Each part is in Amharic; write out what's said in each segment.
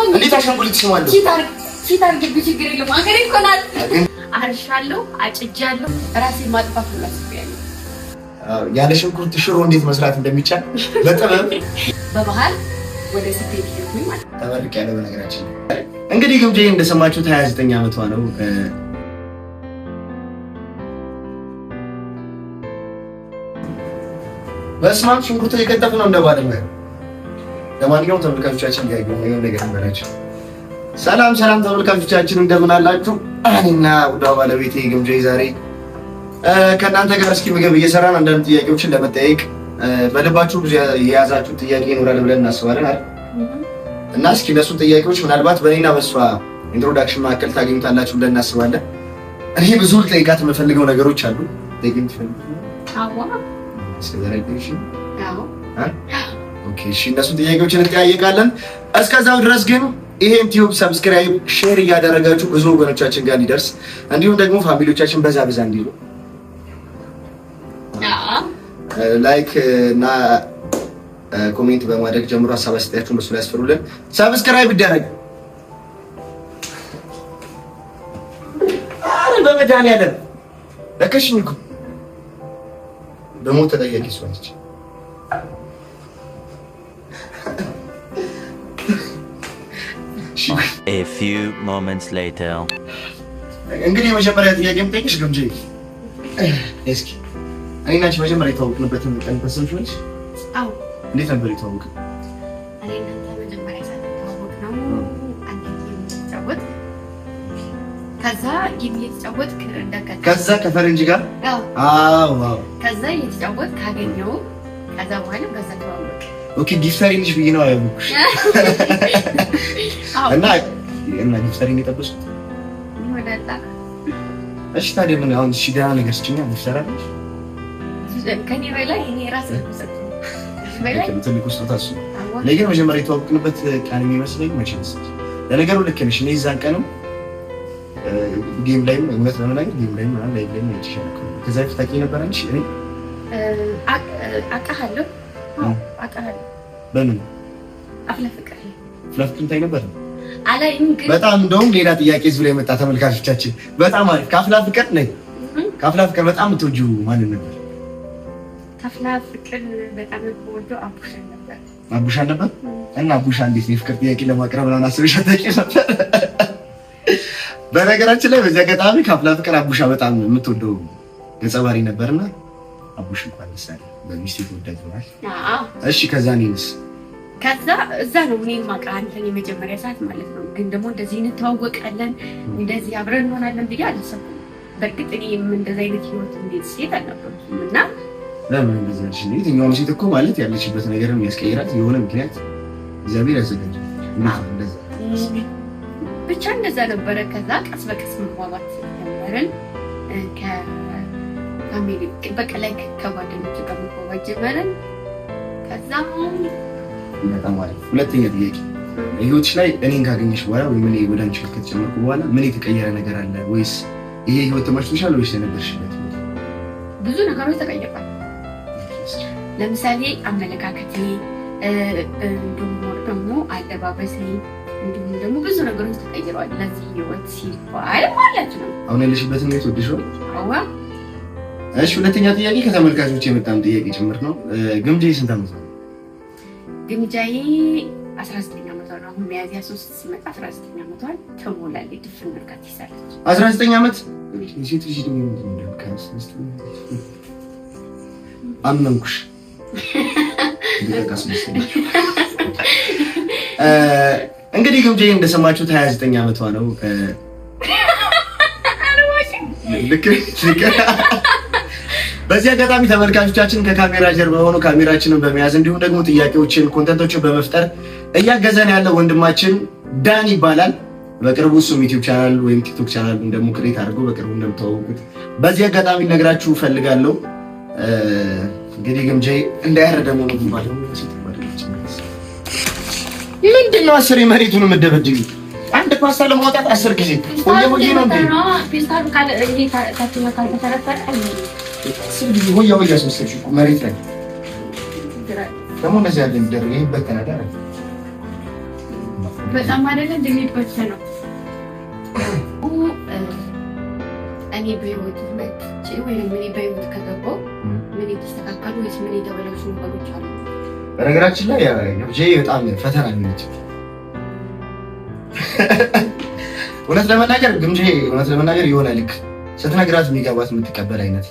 እንዴት አሻንጉሊት ስማለሁ? ሲታር ግቢ ችግር የለም አገሬ እኮ ናት። አርሻለሁ፣ አጭጃለሁ፣ ራሴን ማጥፋት ነው ያስፈልጋል። ያለ ሽንኩርት ሽሮ እንዴት መስራት እንደሚቻል በጥበብ በባህል ወደ ስፔት ይልኩኝ ማለት ነው። ተመርቅ ያለው በነገራችን እንግዲህ ግምጄ እንደሰማችሁት 29 ዓመቷ ነው። በስማም ሽንኩርት እየከተፉ ነው እንደባለሙያ። ለማንኛውም ተመልካቾቻችን ጋር የሆነ ነገር እንበላችሁ። ሰላም ተመልካቾቻችን እንደምን አላችሁ? እኔና ውዷ ባለቤቴ ግምጄ ዛሬ ከእናንተ ጋር እስኪ ምግብ እየሰራን አንዳንድ ጥያቄዎችን ለመጠየቅ በልባችሁ ብዙ የያዛችሁ ጥያቄ ይኖራል ብለን እናስባለን አይደል? እና እስኪ እነሱ ጥያቄዎች ምናልባት በእኔና በሷ ኢንትሮዳክሽን መካከል ታገኙታላችሁ ብለን እናስባለን። እኔ ብዙ ልጠይቃት የምፈልገው ነገሮች አሉ። ጠይቅኝ ትፈልጊ? እሺ እነሱ ጥያቄዎችን እንጠያየቃለን። እስከዛው ድረስ ግን ይሄን ዩቲዩብ ሰብስክራይብ፣ ሼር እያደረጋችሁ ብዙ ወገኖቻችን ጋር እንዲደርስ እንዲሁም ደግሞ ፋሚሊዎቻችን በዛ እንዲሉ ላይክ እና ኮሜንት በማድረግ ጀምሮ ሀሳብ አስተያየታችሁን በሱ ላይ አስፈሩልን። ሰብስክራይብ ይደረግ። አረ በመድኃኒዓለም ለከሽኝ እኮ በሞት ተጠያቂ እሷ ነች። A few moments later. እንግዲህ የመጀመሪያ ጥያቄ የምጠይቅሽ ግምጄ፣ እስኪ እኔና አንቺ መጀመሪያ የተዋወቅንበትን ቀን በስንት ነች? አዎ። እንዴት ነበር የተዋወቅን? እኔና አንተ መጀመሪያ ሳንተዋወቅ ነው አንተ እየተጫወት ከዛ እየተጫወት ከዛ ከፈረንጅ ጋር አዎ። ከዛ እየተጫወት ካገኘው ከዛ በኋላ በዛ ተዋወቅ። ኦኬ ጊፍተሪ ነሽ ብዬ ነው ያልኩሽ። እና ጊፍተሪ ነው የጠበስኩት። እሺ ታዲያ ምን አሁን እሺ ደህና ነገር ስጭኛ ልትሰራለሽ? ከኔ በላይ እኔ ራሴ ልሰጥ በላይ ትልቁ ስጦታ እሱ። ለምን መጀመሪያ የተዋወቅንበት ቀን የሚመስለኝ መቼ መሰለሽ? ለነገሩ ልክ ነሽ። እኔ እዛን ቀንም ጌም ላይም እውነት ለመናገር ጌም ላይም ምናምን ላይም ይችላል። ከዛ በፊት ታውቂ ነበር አንቺ? እኔ አውቃለሁ። በምን አፍላ ፍቅር ታይ ነበር? አላይም ግን በጣም እንደውም ሌላ ጥያቄ እዚህ ላይ መጣ። ተመልካቾቻችን በጣም አሪፍ። ከአፍላ ፍቅር ነኝ። ከአፍላ ፍቅር በጣም የምትወጂው ማንን ነበር? ከአፍላ ፍቅር በጣም የምወደው አቡሻን ነበር። እና አቡሻ እንዴት ነው የፍቅር ጥያቄ ለማቅረብ ነው አስበሽ አታውቂም ነበር? በነገራችን ላይ በዚህ አጋጣሚ ከአፍላ ፍቅር አቡሻ በጣም የምትወደው ገጸ ባህሪ ነበርና አቡሽ እንኳን ለሳለ በሚስቴ ተወዳጅ ሆናል። እሺ ከዛ እኔስ ከዛ እዛ ነው እኔም ማቅራ አንተን የመጀመሪያ ሰዓት ማለት ነው። ግን ደግሞ እንደዚህ እንተዋወቃለን እንደዚህ አብረን እንሆናለን ብዬ አልሰብኩም። በእርግጥ እኔም እንደዚህ አይነት ህይወት እንዴት ሴት አልነበርኩም እና ለምን እንደዚህ ነሽ? የትኛውም ሴት እኮ ማለት ያለችበት ነገር የሚያስቀይራት የሆነ ምክንያት እግዚአብሔር ያዘጋጃል። እንደዛ ብቻ እንደዛ ነበረ። ከዛ ቀስ በቀስ መግባባት ጀመርን። ከፋሚሊ በቃ ላይ ከጓደኞች ጋር መግባባት ጀመርን። ከዛ በጣም አሪፍ። ሁለተኛ ጥያቄ ህይወትሽ ላይ እኔን ካገኘሽ በኋላ ወይ ምን ወደ አንቺ ከተጨመርኩ በኋላ ምን የተቀየረ ነገር አለ ወይስ ይሄ ህይወት ተመችቶሻል ወይስ የነበርሽበት ህይወት? ብዙ ነገሮች ተቀይረዋል። ለምሳሌ አመለካከቴ፣ ደግሞ አለባበሴ፣ እንዲሁም ደግሞ ብዙ ነገሮች ተቀይረዋል። ለዚህ ህይወት ሲባል ማለት ነው። አሁን ያለሽበትን ህይወት ወድሽው? አዎ። እሺ ሁለተኛ ጥያቄ ከተመልካቾች የመጣም ጥያቄ ጭምር ነው። ግምጄ ስንት ዓመት ነው? ግምጃዬ 19 ዓመቷ ነው። አሁን ሚያዝያ 3 ሲመጣ 19 ዓመቷን ትሞላለች። ድፍን በርካታ ይሳለች። 19 ዓመት ሴት ልጅ ደግሞ እንደምካስ አመንኩሽ። እንግዲህ ግምጄ እንደሰማችሁት 29 ዓመቷ ነው። ልክ በዚህ አጋጣሚ ተመልካቾቻችን ከካሜራ ጀርባ ሆኖ ካሜራችንን በመያዝ እንዲሁም ደግሞ ጥያቄዎችን ኮንተንቶችን በመፍጠር እያገዘን ያለው ወንድማችን ዳን ይባላል። በቅርቡ እሱም ዩቲዩብ ቻናል ወይም ቲክቶክ ቻናል ደግሞ ክሬት አድርገው በቅርቡ እንደምታወቁት በዚህ አጋጣሚ ነግራችሁ ፈልጋለሁ። እንግዲህ ግምጄ እንዳያረደሙ ነው ማለት ነው። ምንድነው 10 መሬቱን የምትደበድቢ? አንድ ፓስታ ለማውጣት 10 ጊዜ ወይ ነው እንዴ? ፒስታሉ ካለ እንዴ ታጥና ካልተሰረፈ ስለዚህ ሆያ አስመሰልሽ እኮ መሬት ላይ ደግሞ እንደዚህ ያለ እንደር ይሄ በተናዳ በጣም አይደለ እንደሚበተነው እኔ በህይወት መጥቼ ወይም እኔ በህይወት ከገባሁ ምን የተስተካከሉ ወይስ ምን የተበላሹ ነገሮች አሉ? በነገራችን ላይ ግምጄ በጣም ፈተና ነች። እውነት ለመናገር የሆነ ልክ ስትነግራት የሚገባት የምትቀበል አይነት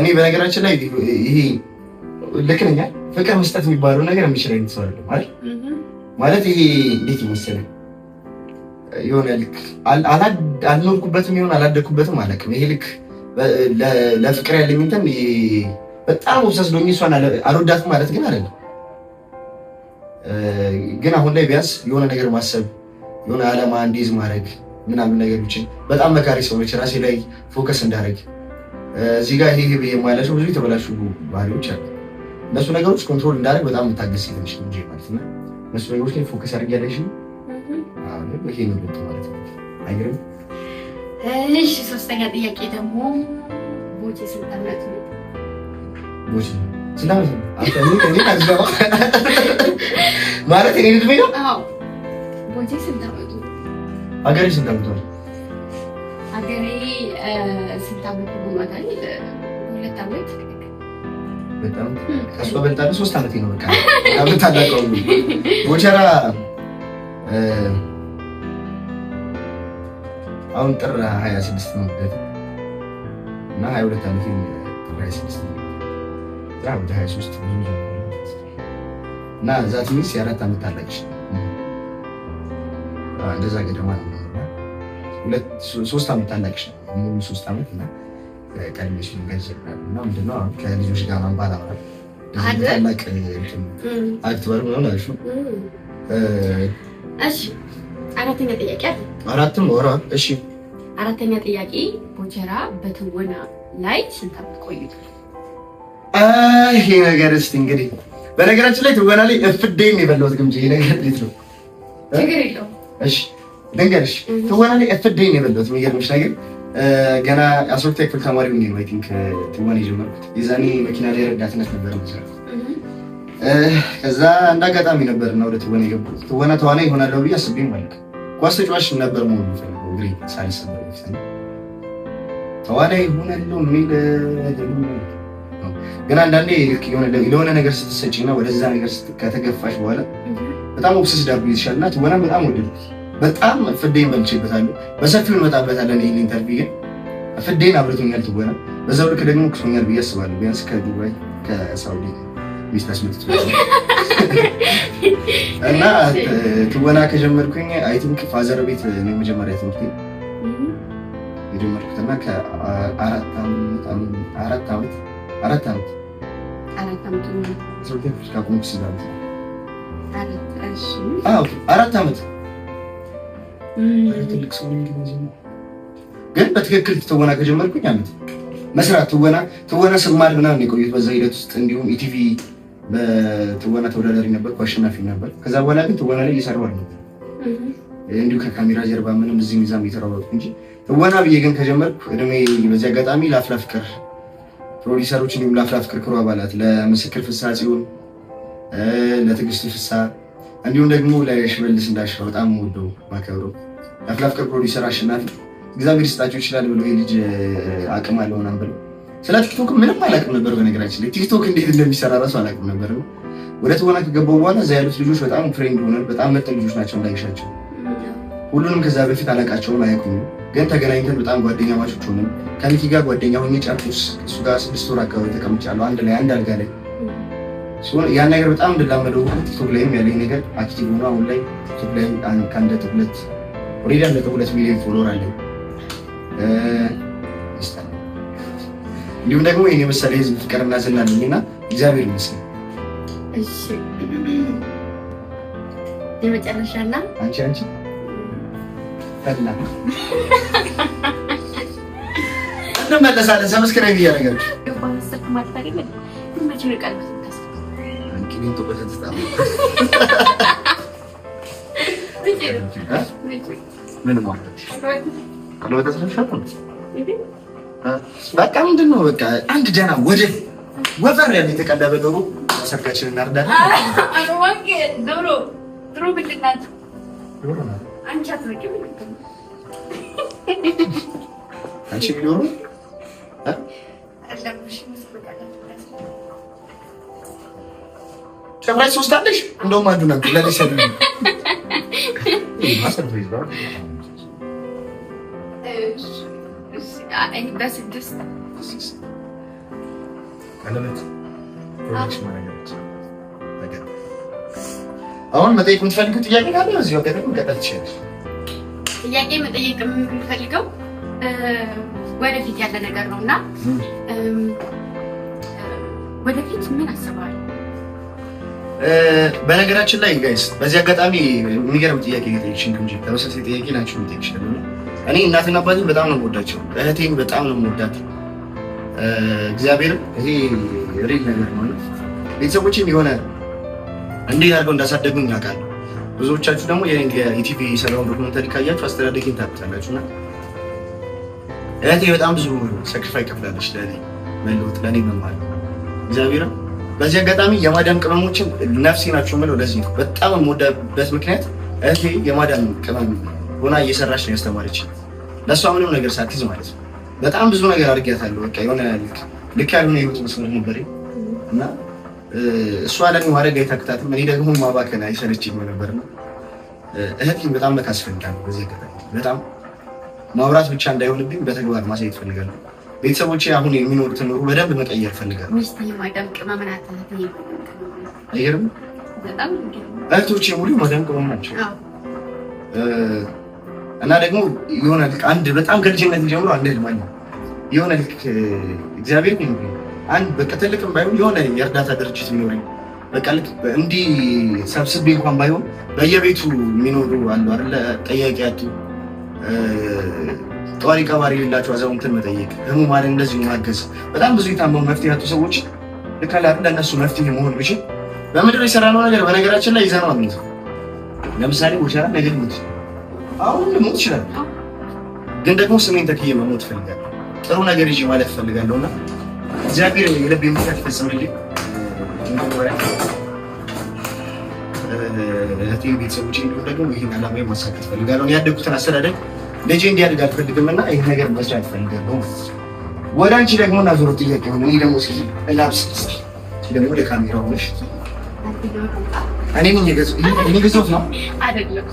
እኔ በነገራችን ላይ ይሄ ልክ ነኝ ፍቅር መስጠት የሚባለው ነገር የሚችል አይነት ሰው አይደለም አይደል? ማለት ይሄ እንዴት ይመስላል የሆነ ልክ አልኖርኩበትም ይሆን አላደኩበትም አላውቅም። ይሄ ልክ ለፍቅር ያለኝ እንትን በጣም ወሰስዶኝ እሷን አልወዳትም ማለት ግን አይደለም። ግን አሁን ላይ ቢያንስ የሆነ ነገር ማሰብ የሆነ ዓላማ እንዲይዝ ማድረግ ምናምን ነገሮችን በጣም መካሪ ሰዎች ራሴ ላይ ፎከስ እንዳደረግ እዚህ ጋር ይሄ የማላቸው ብዙ የተበላሹ ባህሪዎች አሉ። እነሱ ነገሮች ኮንትሮል እንዳደረግ በጣም የምታገስ ይሆንሽ እንጂ ማለት ነው። እነሱ ነገሮች ላይ ፎከስ አድርግ ያለሽ ይሄ ነው ማለት ነው። አይገርም? እሺ ሶስተኛ ጥያቄ ደግሞ ቦቼ ስንት ዓመት ነው? ቦቼ ስንት ዓመት ነው? እኔ ታዝበው ማለት እኔ ልጅ ነው? አዎ ቦቼ ስንት ዓመት ነው? አገሬ ስንት ዓመት ነው? አገሬ ስንት ዓመት ነው ማለት 2 ዓመት በጣም ከሷ በልጣለሁ 3 ዓመት ነው በቃ አብታላቀው ቦቸራ አሁን ጥር 26 ነው እና 22 ዓመት ነው ጥር 26 ነው ጥር 23 ነው እና ዛት ሚስ የ4 ዓመት አለች እንደዛ ገደማ ነው 3 ዓመት አለች ሙሉ 3 ዓመት እና ቀድሜሽ ነው ገንዘብና ምንድነው ከልጆች ጋር ማንባላ ታላቅ አክቲቨር ነው አልሹ እሺ አራተኛ ጥያቄ አራትም ወራ እሺ አራተኛ ጥያቄ ቦቸራ በትወና ላይ ስንት ዓመት ቆይቷል? ይሄ ነገር እስቲ እንግዲህ በነገራችን ላይ ትወና ላይ እፍዴን የበላሁት ግምጄ ይሄ ነገር እንዴት ነው? ችግር የለውም። እሺ ልንገርሽ ትወና ላይ እፍዴን የበላሁት የሚገርምሽ ነገር ገና 12ኛ ክፍል ተማሪ ሆኜ ነው አይ ቲንክ ትወና የጀመርኩት። የዛኔ መኪና ላይ ረዳትነት ነበር ማለት ከዛ እንዳጋጣሚ ነበርና ወደ ትወና የገባሁት። ትወና ተዋናይ ይሆናለሁ ብዬ አስቤም ማለት ኳስ ተጫዋች ነበር መሆን የምፈልገው ግሬ ሳልሰበር ይፈታል ተዋናይ ይሆናለሁ የሚል ግን አንዳንዴ የሆነ ነገር ስትሰጪና ወደዛ ነገር ከተገፋሽ በኋላ በጣም ኦብሰስ ዳብ ይሻልና ትወና በጣም ወደድኩት። በጣም ፍዴን በልቼበታለሁ። በሰፊው እንመጣበታለን። ይሄን ኢንተርቪው ግን ፍዴን አብረቶኛል ትወና። በዛው ልክ ደግሞ ክሶኛል ብዬ አስባለሁ። ቢያንስ ከዱባይ ከሳውዲ ሚስታስ ምትት እና ትወና ከጀመርኩኝ አይ ቲንክ ፋዘር ቤት ነው መጀመሪያ ትምህርት የጀመርኩትና ከ4 ዓመት ትልቅ ሰው ግን በትክክል ትወና ከጀመርኩኝ ዓመት መስራት ትወና ስማር ምናምን የቆየሁት በዛ ሂደት ውስጥ እንዲሁም ኢቲቪ በትወና ተወዳዳሪ ነበርኩ፣ አሸናፊ ነበር። ከዛ በኋላ ግን ትወና ላይ እየሰራሁ ነበር እንዲሁ ከካሜራ ጀርባ ምንም እዚህ ሚዛም እየተራወጥኩ እንጂ ትወና ብዬ ግን ከጀመርኩ እድሜ በዚህ አጋጣሚ ለአፍላ ፍቅር ፕሮዲሰሮች እንዲሁም ለአፍላ ፍቅር ክሩ አባላት ለምስክር ፍስሐ ጽዮን ለትዕግስቱ ፍስሐ እንዲሁም ደግሞ ለሽመልስ እንዳሻው በጣም ወደው ማከብረው ለአፍላ ፍቅር ፕሮዲሰር አሸናፊ እግዚአብሔር ይስጣቸው ይችላል ብሎ ይሄ ልጅ አቅም አለው ምናምን ብሎ ስለ ቲክቶክ ምንም አላውቅም ነበር። በነገራችን ላይ ቲክቶክ እንዴት እንደሚሰራ ራሱ አላውቅም ነበር። ወደ ትወና ከገባሁ በኋላ እዛ ያሉት ልጆች በጣም ፍሬንድ ሆነን በጣም መጥቶ ልጆች ናቸው እንዳይሻቸው ሁሉንም ከዛ በፊት አላውቃቸውም አያውቁም። ግን ተገናኝተን በጣም ጓደኛ ማቾች ሆነን ከሚኪ ጋር ጓደኛ ሆኜ ጨርቁስ እሱ ጋር 6 ወር አካባቢ ተቀምጫለሁ አንድ ላይ አንድ አልጋ ላይ ያን ነገር በጣም እንደላመደው ቲክቶክ ላይም ያለኝ ነገር አክቲቭ ሆኖ አሁን ላይ ቲክቶክ ላይ ከአንድ ሁለት ኦሬዲ 2 ሚሊዮን ፎሎወር አለኝ። እንዲሁም ደግሞ የኔ መሰለ ህዝብ ፍቅርና ዝና አለኝና እግዚአብሔር ይመስገን። እሺ የመጨረሻና አንቺ ፈላ እንመለሳለን። ሰብስክራይብ እያደረጋችሁ ደባንሰክ ማታገኝ ምን መቼ ቃል አንቺን ተበተስታ ምን ማለት በቃ ምንድን ነው በቃ አንድ ደህና ወፈር ያለ የተቀለበ ዶሮ ሰርጋችንን እናርዳለን። ዶሮ ምንድን ናት? አንቺ አትበቂም አንቺ ቢኖሩ ጨምራች ሶስት አለሽ እንደውም አንዱ ነው ለለሰብ በስድስት አሁን መጠየቅ የምትፈልጉት ጥያቄ ካለ እዚሁ አጋጣሚ መቀጠል ትችላለሽ። ጥያቄ መጠየቅ የምፈልገው ወደፊት ያለ ነገር ነው እና ወደፊት ምን አስበዋል? በነገራችን ላይ ጋይስ በዚህ አጋጣሚ የሚገርም ጥያቄ ጠይቅሽኝ እንጂ ተመሳሳይ ጥያቄ ናችሁ የምጠይቅሽ። እኔ እናትና አባቴን በጣም ነው የምወዳቸው፣ እህቴን በጣም ነው የምወዳት። እግዚአብሔር ይሄ ሪል ነገር ነው። ቤተሰቦቼም የሆነ እንዴት አድርገው እንዳሳደጉኝ ያውቃሉ። ብዙዎቻችሁ ደግሞ የኢቲቪ ሰላም ዶክመንተሪ ካያችሁ አስተዳደጌን ታውቃላችሁና እህቴ በጣም ብዙ ሳክሪፋይ ከፍላለች ለኔ መለወጥ ለኔ መማር። እግዚአብሔር በዚህ አጋጣሚ የማዳም ቅመሞችን ነፍሴ ናቸው የምለው ለዚህ ነው። በጣም የምወዳበት ምክንያት እህቴ የማዳም ቅመም ሆና እየሰራች ነው ያስተማረችኝ። ለእሷ ምንም ነገር ሳትይዝ ማለት ነው። በጣም ብዙ ነገር አድርጊያታለሁ። በቃ የሆነ ልክ ያልሆነ ህይወት መስመር ነበር እና እሷ ለኔ ማድረግ አይታክታትም፣ እኔ ደግሞ ማባከን አይሰለችኝም ነበርና እህቴን በጣም መካስ ፈልጋለሁ። በዚህ አጋጣሚ በጣም ማውራት ብቻ እንዳይሆንብኝ በተግባር ማሳየት ፈልጋለሁ። ቤተሰቦቼ አሁን የሚኖሩትን ኑሮ በደንብ መቀየር ፈልጋለሁ። ሚስት የማዳም ቅመም ናት። አይገርም? በጣም እህቶቼ ሙሉ ማዳም ቅመም ናቸው። እና ደግሞ የሆነ አንድ በጣም ከልጅነት ጀምሮ አንድ ህልም አለኝ። የሆነ ልክ እግዚአብሔር አንድ በቃ ትልቅም ባይሆን የሆነ የእርዳታ ድርጅት የሚኖረኝ በቃ ልክ እንዲህ ሰብስቤ እንኳን ባይሆን በየቤቱ የሚኖሩ አሉ አይደለ? ጠያቂ ያጡ ጧሪ ቀባሪ የሌላቸው አዛውንትን መጠየቅ፣ ህሙማን እንደዚህ ማገዝ፣ በጣም ብዙ የታመሙ መፍትሄ ያጡ ሰዎች ልክ አለ አይደል? ለእነሱ መፍትሄ መሆን ብችል በምድር የሰራነው ነገር በነገራችን ላይ ይዘነው አምነት ለምሳሌ ወሻራ ነገር ሞት አሁን ልሞት ይችላል፣ ግን ደግሞ ስሜን ተክዬ መሞት እፈልጋለሁ። ጥሩ ነገር ይዤ ማለት እፈልጋለሁና እግዚአብሔር የልብ ምክንያት ይፈጽምልኝ። እህቴ ቤተሰቦቼ እንዲሁም ደግሞ ይህን ዓላማ ማሳካት እፈልጋለሁ። ያደጉትን አስተዳደግ ልጄ እንዲያድግ አልፈልግምና ይህን ነገር መስራት እፈልጋለሁ። ወደ አንቺ ደግሞ እናዞሮ ጥያቄ ሆነ እኔ ደግሞ እስኪ ላብስ ደግሞ ወደ ካሜራው ነሽ እኔ ምን የገዛሁት ነው አይደለም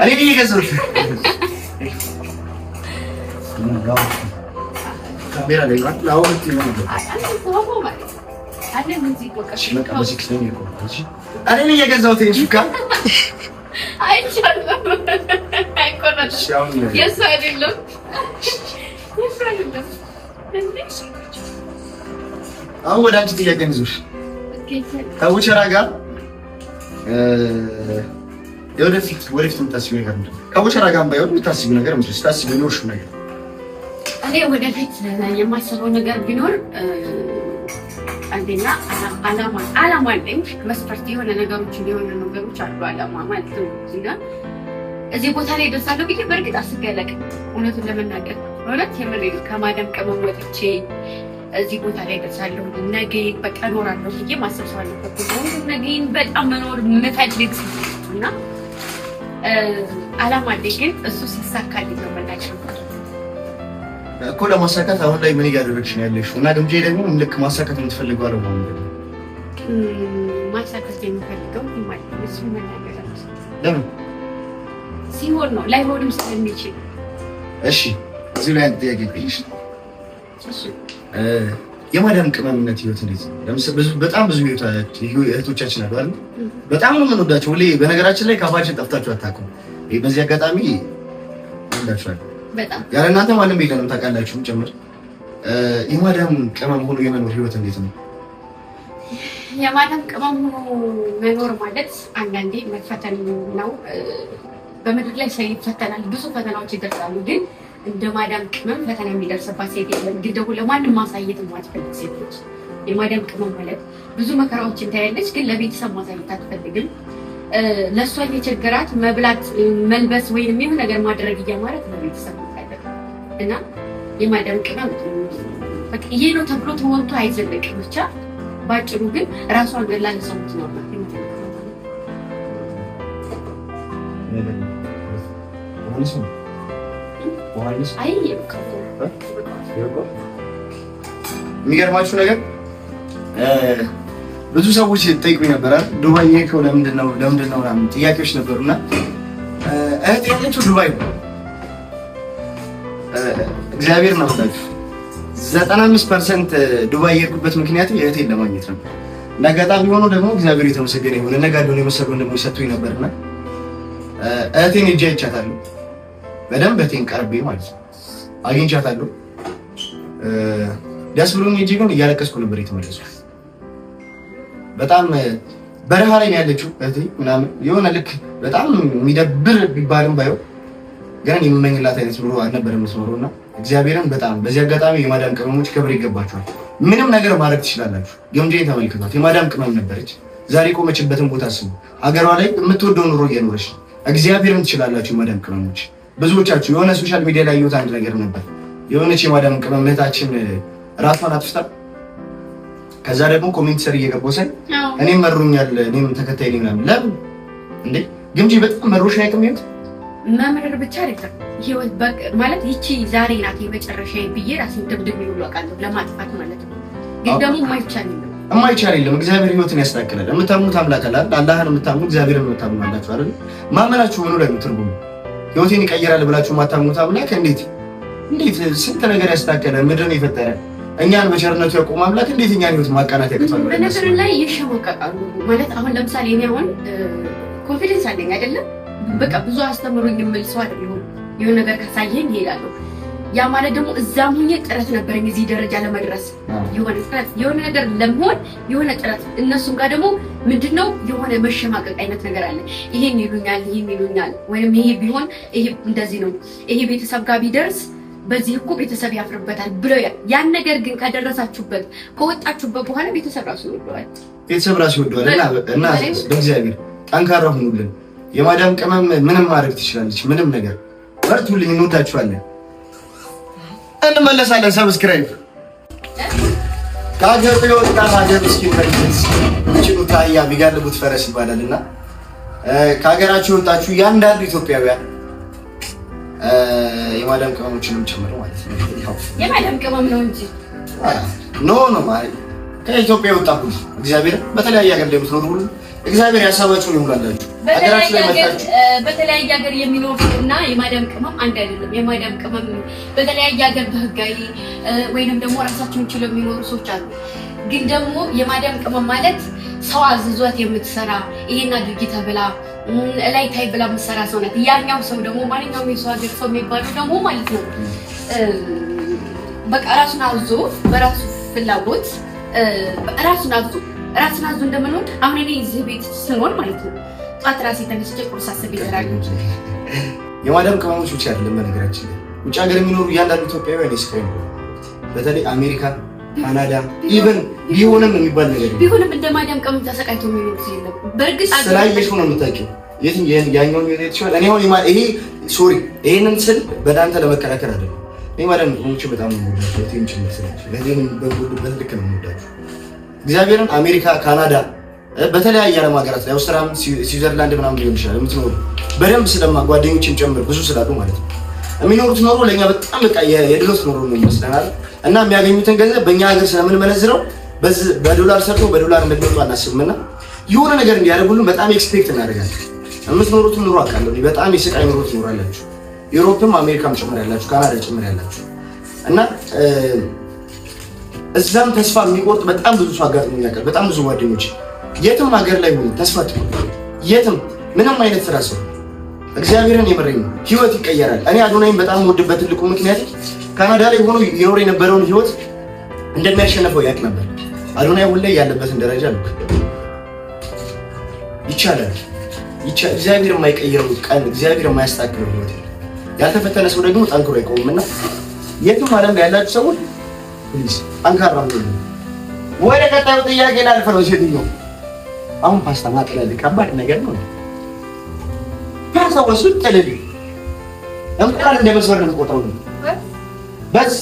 እኔ የገዛሁት ካሜራ ላይ አውርት እኔ የገዛሁት ሹካ የእሱ አይደለም። አሁን ወደ አንቺ ጥያቄ እንዞር። ከቡቸራ ጋር ወደፊት የምታስቢው ነገር ምንድን ነው? ከቡቸራ ጋር ባይሆን የምታስቢው ነገር ምንድን ነው? ስታስቢው የኖርሽው ነገር እኔ ወደፊት የማስበው ነገር ቢኖር አንደኛ አላማ አለኝ። መስፈርት የሆነ ነገሮች አሉ። አላማ ማለት ነው። እዚህ ቦታ ላይ ደርሳለሁ ብዬ በእርግጥ አስቤ አላውቅም። እውነቱን ለመናገር እውነት የምሬ ነው። ከማዳም ቅመም ወጥቼ እዚህ ቦታ ላይ ደርሳለሁ ነገ በቃ እኖራለሁ ብዬ ማሰብ ሰው አልነበርኩም። ነገን በጣም መኖር የምፈልግ እና አላማ አለኝ። ግን እሱ ሲሳካልኝ ነው መናገር እኮ ለማሳካት አሁን ላይ ምን እያደረግሽ ነው ያለሽው? እና ግምጄ ደግሞ ልክ ማሳካት የምትፈልገው አለ ማለት ነው። ማሳካት የምፈልገው ማለት ነው እሱ መናገር ለምን ሲሆን ነው ላይሆንም ስለሚችል። እሺ እዚህ ላይ አንድ ጥያቄ ልጠይቅሽ። የማዳም ቅመምነት ህይወት እንዴት ነው? ለምሳሌ በጣም ብዙ እህቶቻችን አሉ አይደል? በጣም ነው የምንወዳቸው። ሁሌ በነገራችን ላይ ካፋችን ጠፍታችሁ አታውቁም። በዚህ አጋጣሚ እንወዳችኋለን በጣም። ያለ እናንተ ማንም የለንም ታውቃላችሁ ጭምር። የማዳም ቅመም ሆኖ የመኖር ህይወት እንዴት ነው? የማዳም ቅመም ሆኖ መኖር ማለት አንዳንዴ መፈተን ነው። በምድር ላይ ሰው ይፈተናል፣ ብዙ ፈተናዎች ይደርሳሉ። ግን እንደ ማዳም ቅመም ፈተና የሚደርስባት ሴት የለም። ግን ደግሞ ለማንም ማሳየት የማትፈልግ ሴት ነች የማዳም ቅመም ማለት። ብዙ መከራዎችን ታያለች፣ ግን ለቤተሰብ ማሳየት አትፈልግም። ለእሷ የቸገራት መብላት፣ መልበስ ወይም የሆነ ነገር ማድረግ እያማረት ለቤተሰብ ማሳየት እና የማዳም ቅመም በቃ ይሄ ነው ተብሎ ተወርቶ አይዘለቅም። ብቻ ባጭሩ ግን ራሷን ገላ ለሰው ትኖር የሚገርማችሁ ነገር ብዙ ሰዎች ጠይቁኝ ነበር አይደል? ዱባይ የሄድከው ለምንድን ነው ምናምን ጥያቄዎች ነበሩና እህቴ ያለችው ዱባይ ነው። እግዚአብሔር ነው ብላችሁ 95% ዱባይ የሄድኩበት ምክንያት እህቴን ለማግኘት ነው። አጋጣሚ ሆኖ ደግሞ እግዚአብሔር የተመሰገነ ይሁን ነጋዴውን የመሰሉ እንደሞ ይሰጡኝ ነበርና እህቴን ሄጄ አይቻታለሁ። በደንብ እህቴን ቀርቤ ማለት ነው አግኝቻታለሁ። ደስ ብሎኝ ሄጄ ግን እያለቀስኩ ነበር የተመለስኩት። በጣም በረሃ ላይ ነው ያለችው እህቴ ምናምን የሆነ ልክ በጣም የሚደብር ቢባልም ባይሆን ግን የምመኝላት አይነት ኑሮ አልነበረም የምትኖረውና እግዚአብሔርን በጣም በዚህ አጋጣሚ የማዳም ቅመሞች ክብር ይገባቸዋል። ምንም ነገር ማድረግ ትችላላችሁ። ገምጄን ተመልክቷት የማዳም ቅመም ነበረች። ዛሬ ቆመችበትን ቦታ ስሙ። ሀገሯ ላይ የምትወደው ኑሮ እየኖረች ነው። እግዚአብሔርን ትችላላችሁ የማዳም ቅመሞች። ብዙዎቻችሁ የሆነ ሶሻል ሚዲያ ላይ ያዩት አንድ ነገር ነበር። የሆነች የማዳም ቅመም እህታችን ራሷን አጥፍታ ከዛ ደግሞ ኮሜንት ስር እየገባሁ ሳይ እኔም መሩኛል እኔም ተከታይ ነኝ ምናምን። ለምን እንዴ ግምጂ በጣም መሮሽ አይቀም ይሁን መምረር ብቻ አይደለም ህይወት ማለት ይቺ ዛሬ ናት የመጨረሻ ብዬ ራሴን ድብድብ ይውላቃለሁ ለማጥፋት ማለት ነው። ግን ደግሞ የማይቻል የለም። እግዚአብሔር ህይወትን ያስተካክላል። የምታምኑት አምላክ አለ አይደል? አላህን የምታምኑ እግዚአብሔርን የምታምኑ አላችሁ አይደል? ማመናችሁ ምኑ ላይ ትርጉሙ ህይወቴን ይቀየራል ብላችሁ የማታምኑት አምላክ እንዴት ስንት ነገር ያስተካከለ ምድርን የፈጠረ እኛን በቸርነቱ ያቆመ አምላክ እንዴት እኛን ህይወት ማቃናት ያቅታል? በነገር ላይ ይሸማቀቃሉ ማለት አሁን ለምሳሌ እኔ አሁን ኮንፊደንስ አለኝ አይደለም በቃ ብዙ አስተምሮኝ የምል ሰው አይደለሁም። የሆነ ነገር ካሳየኝ እሄዳለሁ። ያ ማለት ደግሞ እዛም ሆኜ ጥረት ነበረኝ እዚህ ደረጃ ለመድረስ የሆነ ነገር ለመሆን የሆነ ጥረት እነሱም ጋር ደግሞ ምንድነው የሆነ መሸማቀቅ አይነት ነገር አለ። ይሄን ይሉኛል ወይም ይሄ ቢሆን ይሄ እንደዚህ ነው ይሄ ቤተሰብ ጋር ቢደርስ በዚህ እኮ ቤተሰብ ያፍርበታል ብለው ያን ነገር ግን ከደረሳችሁበት ከወጣችሁበት በኋላ ቤተሰብ ራሱ ይወደዋል እና በእግዚአብሔር ጠንካራ ሁኑልን። የማዳም ቅመም ምንም ማድረግ ትችላለች። ምንም ነገር በርቱልኝ። እንወዳችኋለን። እንመለሳለን። ሰብስክራይብ ከሀገር የወጣ ሀገር እስኪመለስ እቺኑ ታያ ቢጋልቡት ፈረስ ይባላልና ከሀገራችሁ የወጣችሁ ያንዳንዱ ኢትዮጵያውያን የማዳም ቅመሞችንም ጨምሮ ማለት ነው። የማዳም ቅመም ነው እንጂ ኖ ማለት ከኢትዮጵያ የወጣሁ እግዚአብሔር በተለያየ ሀገር እንደምትኖሩ ሁሉ እግዚአብሔር ያሳባችሁን ይሙላላችሁ። ሀገራችሁ ላይ መጣችሁ በተለያየ ሀገር የሚኖሩና የማዳም ቅመም አንድ አይደለም። የማዳም ቅመም በተለያየ ሀገር በህጋዊ ወይንም ደግሞ ራሳቸውን ችለው የሚኖሩ ሰዎች አሉ። ግን ደግሞ የማዳም ቅመም ማለት ሰው አዝዟት የምትሰራ ይሄን አድርጊ ተብላ ላይ ታይ ብላ የምትሰራ ሰው ናት። ያኛው ሰው ደግሞ ማንኛውም የሰው ሀገር ሰው የሚባለው ደግሞ ማለት ነው በቃ ራሱን አዞ በራሱ ፍላጎት ራሱን አዞ እንደምንሆን አሁን እኔ እዚህ ቤት ስኖር ማለት ነው ጧት ራሴ ተነስቼ ቁርስ አስቤ እሰራለሁ። የማዳም ቅመሞች ብቻ አይደለም በነገራችን ላይ ውጭ ሀገር የሚኖሩ እያንዳንዱ ኢትዮጵያውያን ይስከኝ በተለይ አሜሪካ ካናዳ ኢቭን ቢሆንም የሚባል ነገር ቢሆንም እንደ ማዳም ቅመም ተሰቃይቶ የሚኖር ሲል በርግጥ ስላየሽ ነው የምታውቂው ያኛው ነው ይችላል። እኔ አሁን ይሄ ሶሪ ይሄንን ስል በዳንተ ለመከራከር አይደለም። እኔ ማዳም ቅመሞች በጣም ነው የምወዳቸው። ለቴም ጭምር ስላችሁ ለቴም በልክ ነው የምወዳቸው። እግዚአብሔርን አሜሪካ ካናዳ በተለያየ ዓለም ሀገራት ላይ አውስትራሊያ ስዊዘርላንድ ምናምን ሊሆን ይችላል የምትኖሩ በደንብ ስለማ ጓደኞችም ጨምር ብዙ ስላሉ ማለት ነው የሚኖሩት ኖሮ ለኛ በጣም በቃ የድሎት ኖሮ ነው ይመስለናል። እና የሚያገኙትን ገንዘብ በእኛ ሀገር ስለምንመነዝረው በዶላር ሰርቶ በዶላር እንደሚወጡ አናስብምና የሆነ ነገር እንዲያደርጉልን በጣም ኤክስፔክት እናደርጋለን። የምትኖሩትን ኑሮ አውቃለሁ በጣም የስቃይ ኑሮ ትኖራላችሁ። ዩሮፕም አሜሪካም ጭምር ያላችሁ ካናዳ ጭምር ያላችሁ እና እዛም ተስፋ የሚቆርጥ በጣም ብዙ ሰው አጋጥሞኛል። በጣም ብዙ ጓደኞች የትም ሀገር ላይ ሆኖ ተስፋ የትም ምንም አይነት ስራ ሰው እግዚአብሔርን የመረኝ ነው ህይወት ይቀየራል። እኔ አዶናይን በጣም ወድበት ትልቁ ምክንያት ካናዳ ላይ ሆኖ የኖር የነበረውን ህይወት እንደሚያሸንፈው ያውቅ ነበር። አዶናይ ሁሌ ያለበትን ደረጃ ነው ይቻላል። እግዚአብሔር የማይቀየረው ቀን እግዚአብሔር የማያስተካክለው ህይወት ያልተፈተነ ሰው ደግሞ ጠንክሮ አይቆምና የትም ዓለም ላይ ያላችሁ ሰዎች ፕሊዝ ጠንካራ ሁኑ። ወደ ቀጣዩ ጥያቄ ላልፍ ነው። ሴትዮ አሁን ፓስታ ማጥለል ከባድ ነገር ነው። ፓስታ ወስጥ ተለል እንኳን እንደመስወር ነው ቆጣው በስ